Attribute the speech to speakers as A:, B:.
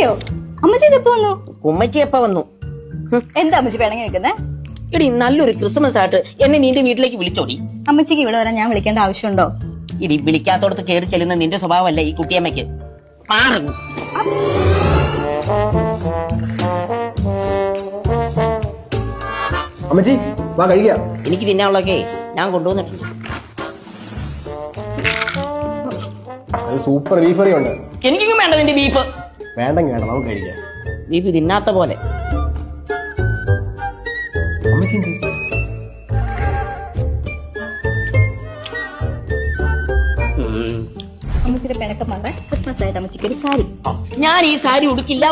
A: അമ്മച്ചിയോ? അമ്മച്ചി ഇതെപ്പോ വന്നു?
B: ഉമ്മച്ചി എപ്പ വന്നു?
A: എന്താ അമ്മച്ചി പിണങ്ങി നിൽക്കുന്നേ?
B: ഇടി നല്ലൊരു ക്രിസ്മസ് ആയിട്ട് എന്നെ നിന്റെ വീട്ടിലേക്ക് വിളിച്ചോടി.
A: അമ്മച്ചിക്ക് ഇവിടെ വരാൻ ഞാൻ വിളിക്കേണ്ട ആവശ്യമുണ്ടോ?
B: ഇടി വിളിക്കാത്തോടത്ത് കയറി ചെല്ലുന്ന നിന്റെ സ്വഭാവമല്ല ഈ കുട്ടിയമ്മയ്ക്ക്. മാറുന്നു.
C: അമ്മച്ചി വാ കഴിക്കാം.
B: എനിക്ക് തിന്നാനുള്ളൊക്കെ ഞാൻ കൊണ്ടുവന്നിട്ടുണ്ട്.
C: സൂപ്പർ ബീഫ് കറി ഉണ്ട്.
B: എനിക്കും വേണ്ട നിന്റെ ബീഫ്.
C: വേണ്ടെങ്കിൽ വേണ്ട, നമുക്ക് കഴിക്കാം.
B: ബീഫ് തിന്നാത്ത പോലെ.
C: അമ്മച്ചി
A: അമ്മച്ചിയുടെ പിണക്കം മാറാൻ ക്രിസ്മസ് ആയിട്ട് അമ്മച്ചിക്ക് ഒരു സാരി.
B: ഞാൻ ഈ സാരി ഉടുക്കില്ല.